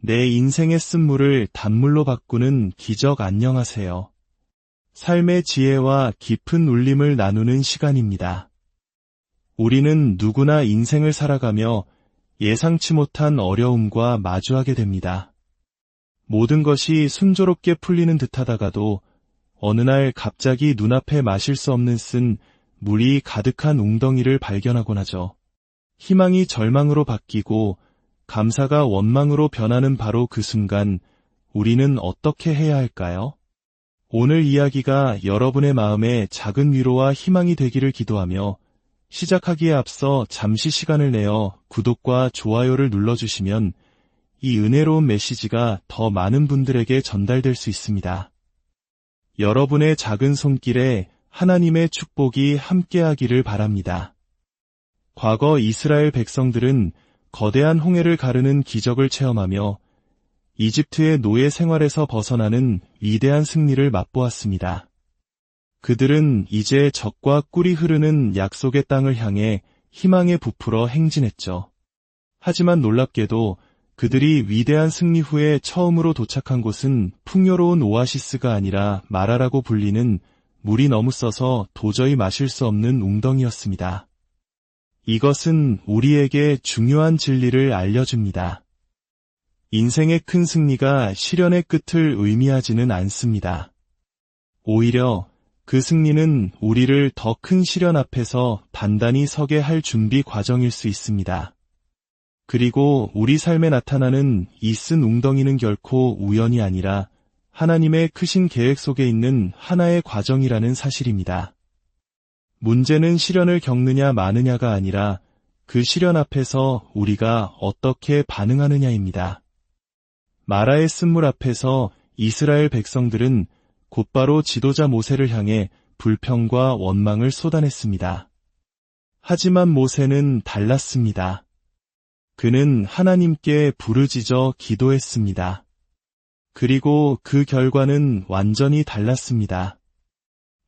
내 인생의 쓴물을 단물로 바꾸는 기적 안녕하세요. 삶의 지혜와 깊은 울림을 나누는 시간입니다. 우리는 누구나 인생을 살아가며 예상치 못한 어려움과 마주하게 됩니다. 모든 것이 순조롭게 풀리는 듯하다가도 어느 날 갑자기 눈앞에 마실 수 없는 쓴 물이 가득한 웅덩이를 발견하곤 하죠. 희망이 절망으로 바뀌고 감사가 원망으로 변하는 바로 그 순간 우리는 어떻게 해야 할까요? 오늘 이야기가 여러분의 마음에 작은 위로와 희망이 되기를 기도하며 시작하기에 앞서 잠시 시간을 내어 구독과 좋아요를 눌러주시면 이 은혜로운 메시지가 더 많은 분들에게 전달될 수 있습니다. 여러분의 작은 손길에 하나님의 축복이 함께하기를 바랍니다. 과거 이스라엘 백성들은 거대한 홍해를 가르는 기적을 체험하며 이집트의 노예 생활에서 벗어나는 위대한 승리를 맛보았습니다. 그들은 이제 적과 꿀이 흐르는 약속의 땅을 향해 희망에 부풀어 행진했죠. 하지만 놀랍게도 그들이 위대한 승리 후에 처음으로 도착한 곳은 풍요로운 오아시스가 아니라 마라라고 불리는 물이 너무 써서 도저히 마실 수 없는 웅덩이였습니다. 이것은 우리에게 중요한 진리를 알려줍니다. 인생의 큰 승리가 시련의 끝을 의미하지는 않습니다. 오히려 그 승리는 우리를 더 큰 시련 앞에서 단단히 서게 할 준비 과정일 수 있습니다. 그리고 우리 삶에 나타나는 이 쓴 웅덩이는 결코 우연이 아니라 하나님의 크신 계획 속에 있는 하나의 과정이라는 사실입니다. 문제는 시련을 겪느냐 마느냐가 아니라 그 시련 앞에서 우리가 어떻게 반응하느냐입니다. 마라의 쓴물 앞에서 이스라엘 백성들은 곧바로 지도자 모세를 향해 불평과 원망을 쏟아냈습니다. 하지만 모세는 달랐습니다. 그는 하나님께 부르짖어 기도했습니다. 그리고 그 결과는 완전히 달랐습니다.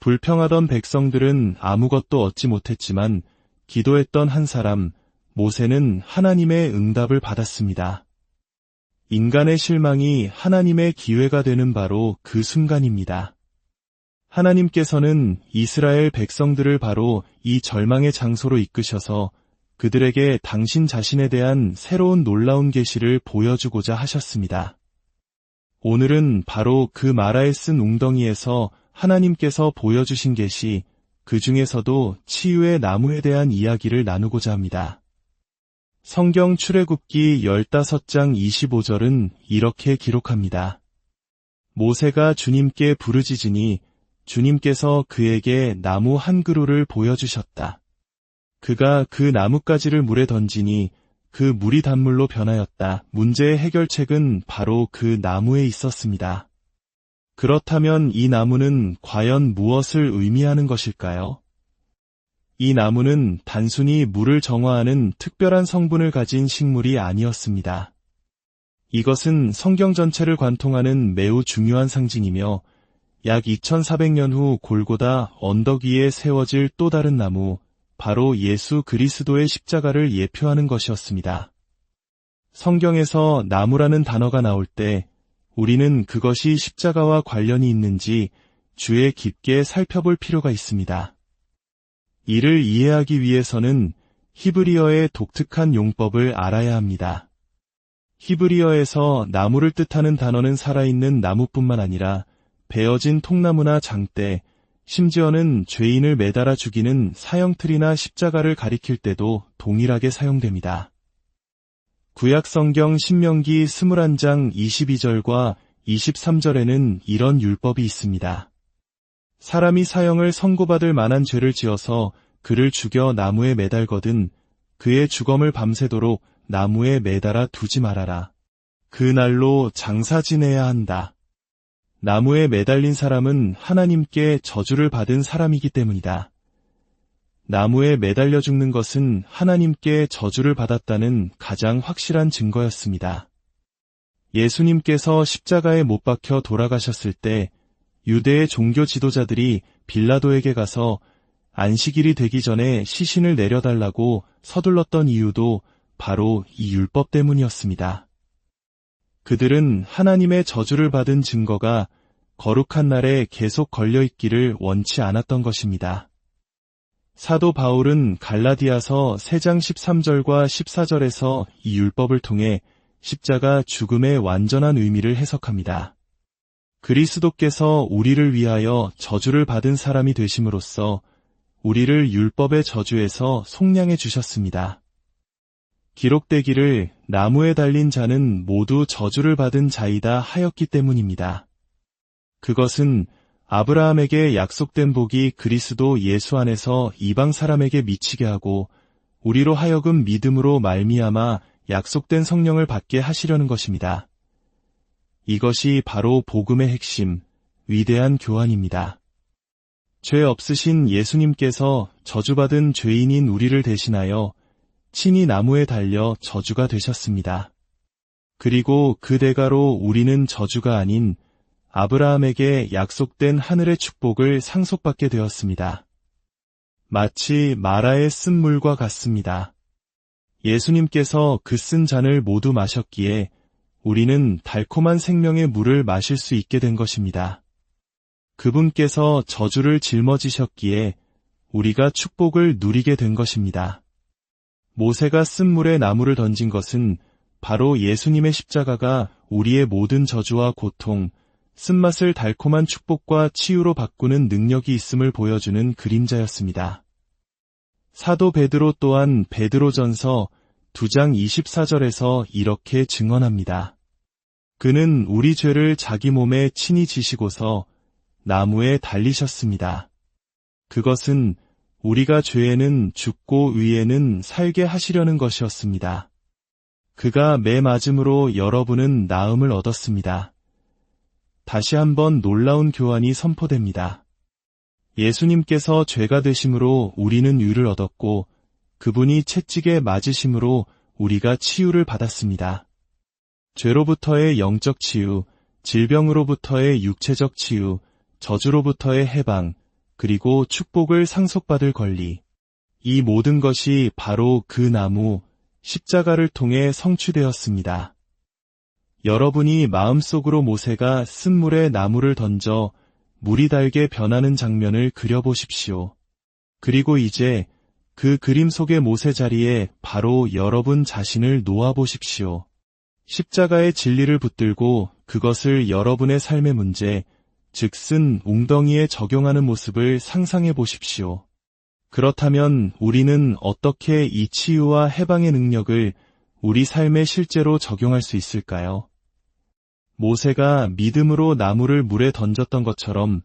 불평하던 백성들은 아무것도 얻지 못했지만 기도했던 한 사람, 모세는 하나님의 응답을 받았습니다. 인간의 실망이 하나님의 기회가 되는 바로 그 순간입니다. 하나님께서는 이스라엘 백성들을 바로 이 절망의 장소로 이끄셔서 그들에게 당신 자신에 대한 새로운 놀라운 계시를 보여주고자 하셨습니다. 오늘은 바로 그 마라에 쓴 웅덩이에서 하나님께서 보여주신 계시, 그 중에서도 치유의 나무에 대한 이야기를 나누고자 합니다. 성경 출애굽기 15장 25절은 이렇게 기록합니다. 모세가 주님께 부르짖으니 주님께서 그에게 나무 한 그루를 보여주셨다. 그가 그 나뭇가지를 물에 던지니 그 물이 단물로 변하였다. 문제의 해결책은 바로 그 나무에 있었습니다. 그렇다면 이 나무는 과연 무엇을 의미하는 것일까요? 이 나무는 단순히 물을 정화하는 특별한 성분을 가진 식물이 아니었습니다. 이것은 성경 전체를 관통하는 매우 중요한 상징이며 약 2400년 후 골고다 언덕 위에 세워질 또 다른 나무, 바로 예수 그리스도의 십자가를 예표하는 것이었습니다. 성경에서 나무라는 단어가 나올 때 우리는 그것이 십자가와 관련이 있는지 주의 깊게 살펴볼 필요가 있습니다. 이를 이해하기 위해서는 히브리어의 독특한 용법을 알아야 합니다. 히브리어에서 나무를 뜻하는 단어는 살아있는 나무뿐만 아니라 베어진 통나무나 장대, 심지어는 죄인을 매달아 죽이는 사형틀이나 십자가를 가리킬 때도 동일하게 사용됩니다. 구약성경 신명기 21장 22절과 23절에는 이런 율법이 있습니다. 사람이 사형을 선고받을 만한 죄를 지어서 그를 죽여 나무에 매달거든 그의 주검을 밤새도록 나무에 매달아 두지 말아라. 그 날로 장사 지내야 한다. 나무에 매달린 사람은 하나님께 저주를 받은 사람이기 때문이다. 나무에 매달려 죽는 것은 하나님께 저주를 받았다는 가장 확실한 증거였습니다. 예수님께서 십자가에 못 박혀 돌아가셨을 때 유대의 종교 지도자들이 빌라도에게 가서 안식일이 되기 전에 시신을 내려달라고 서둘렀던 이유도 바로 이 율법 때문이었습니다. 그들은 하나님의 저주를 받은 증거가 거룩한 날에 계속 걸려있기를 원치 않았던 것입니다. 사도 바울은 갈라디아서 3장 13절과 14절에서 이 율법을 통해 십자가 죽음의 완전한 의미를 해석합니다. 그리스도께서 우리를 위하여 저주를 받은 사람이 되심으로써 우리를 율법의 저주에서 속량해 주셨습니다. 기록되기를 나무에 달린 자는 모두 저주를 받은 자이다 하였기 때문입니다. 그것은 아브라함에게 약속된 복이 그리스도 예수 안에서 이방 사람에게 미치게 하고 우리로 하여금 믿음으로 말미암아 약속된 성령을 받게 하시려는 것입니다. 이것이 바로 복음의 핵심, 위대한 교환입니다. 죄 없으신 예수님께서 저주받은 죄인인 우리를 대신하여 친히 나무에 달려 저주가 되셨습니다. 그리고 그 대가로 우리는 저주가 아닌 아브라함에게 약속된 하늘의 축복을 상속받게 되었습니다. 마치 마라에 쓴 물과 같습니다. 예수님께서 그 쓴 잔을 모두 마셨기에 우리는 달콤한 생명의 물을 마실 수 있게 된 것입니다. 그분께서 저주를 짊어지셨기에 우리가 축복을 누리게 된 것입니다. 모세가 쓴 물에 나무를 던진 것은 바로 예수님의 십자가가 우리의 모든 저주와 고통, 쓴맛을 달콤한 축복과 치유로 바꾸는 능력이 있음을 보여주는 그림자였습니다. 사도 베드로 또한 베드로전서 2장 24절에서 이렇게 증언합니다. 그는 우리 죄를 자기 몸에 친히 지시고서 나무에 달리셨습니다. 그것은 우리가 죄에는 죽고 의에는 살게 하시려는 것이었습니다. 그가 매 맞음으로 여러분은 나음을 얻었습니다. 다시 한번 놀라운 교환이 선포됩니다. 예수님께서 죄가 되심으로 우리는 의를 얻었고 그분이 채찍에 맞으심으로 우리가 치유를 받았습니다. 죄로부터의 영적 치유, 질병으로부터의 육체적 치유, 저주로부터의 해방, 그리고 축복을 상속받을 권리. 이 모든 것이 바로 그 나무, 십자가를 통해 성취되었습니다. 여러분이 마음속으로 모세가 쓴 물에 나무를 던져 물이 달게 변하는 장면을 그려보십시오. 그리고 이제 그 그림 속의 모세 자리에 바로 여러분 자신을 놓아보십시오. 십자가의 진리를 붙들고 그것을 여러분의 삶의 문제, 즉 쓴 웅덩이에 적용하는 모습을 상상해 보십시오. 그렇다면 우리는 어떻게 이 치유와 해방의 능력을 우리 삶에 실제로 적용할 수 있을까요? 모세가 믿음으로 나무를 물에 던졌던 것처럼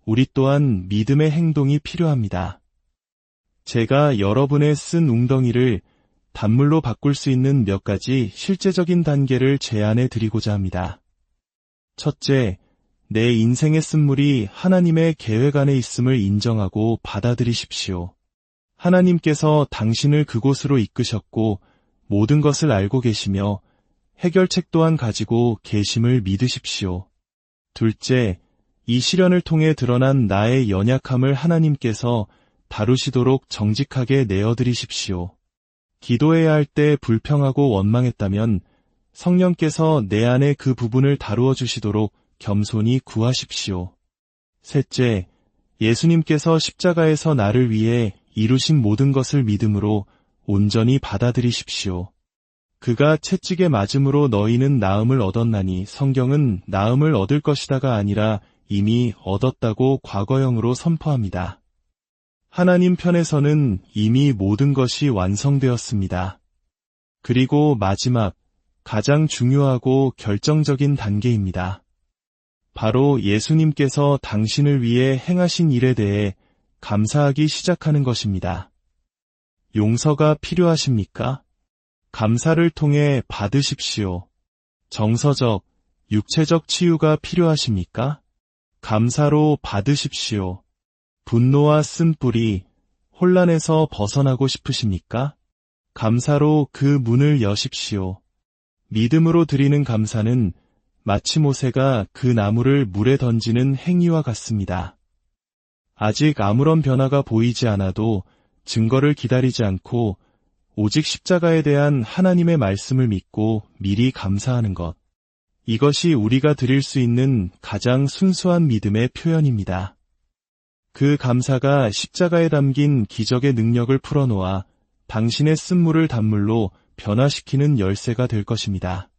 우리 또한 믿음의 행동이 필요합니다. 제가 여러분의 쓴 웅덩이를 단물로 바꿀 수 있는 몇 가지 실제적인 단계를 제안해 드리고자 합니다. 첫째, 내 인생의 쓴물이 하나님의 계획 안에 있음을 인정하고 받아들이십시오. 하나님께서 당신을 그곳으로 이끄셨고 모든 것을 알고 계시며 해결책 또한 가지고 계심을 믿으십시오. 둘째, 이 시련을 통해 드러난 나의 연약함을 하나님께서 다루시도록 정직하게 내어드리십시오. 기도해야 할 때 불평하고 원망했다면 성령께서 내 안에 그 부분을 다루어 주시도록 겸손히 구하십시오. 셋째, 예수님께서 십자가에서 나를 위해 이루신 모든 것을 믿음으로 온전히 받아들이십시오. 그가 채찍에 맞음으로 너희는 나음을 얻었나니 성경은 나음을 얻을 것이다가 아니라 이미 얻었다고 과거형으로 선포합니다. 하나님 편에서는 이미 모든 것이 완성되었습니다. 그리고 마지막, 가장 중요하고 결정적인 단계입니다. 바로 예수님께서 당신을 위해 행하신 일에 대해 감사하기 시작하는 것입니다. 용서가 필요하십니까? 감사를 통해 받으십시오. 정서적, 육체적 치유가 필요하십니까? 감사로 받으십시오. 분노와 쓴뿌리, 혼란에서 벗어나고 싶으십니까? 감사로 그 문을 여십시오. 믿음으로 드리는 감사는 마치 모세가 그 나무를 물에 던지는 행위와 같습니다. 아직 아무런 변화가 보이지 않아도 증거를 기다리지 않고 오직 십자가에 대한 하나님의 말씀을 믿고 미리 감사하는 것. 이것이 우리가 드릴 수 있는 가장 순수한 믿음의 표현입니다. 그 감사가 십자가에 담긴 기적의 능력을 풀어놓아 당신의 쓴물을 단물로 변화시키는 열쇠가 될 것입니다.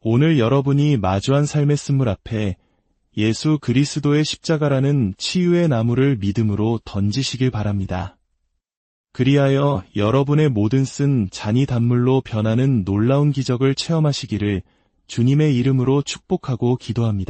오늘 여러분이 마주한 삶의 쓴물 앞에 예수 그리스도의 십자가라는 치유의 나무를 믿음으로 던지시길 바랍니다. 그리하여 여러분의 모든 쓴 잔이 단물로 변하는 놀라운 기적을 체험하시기를 주님의 이름으로 축복하고 기도합니다.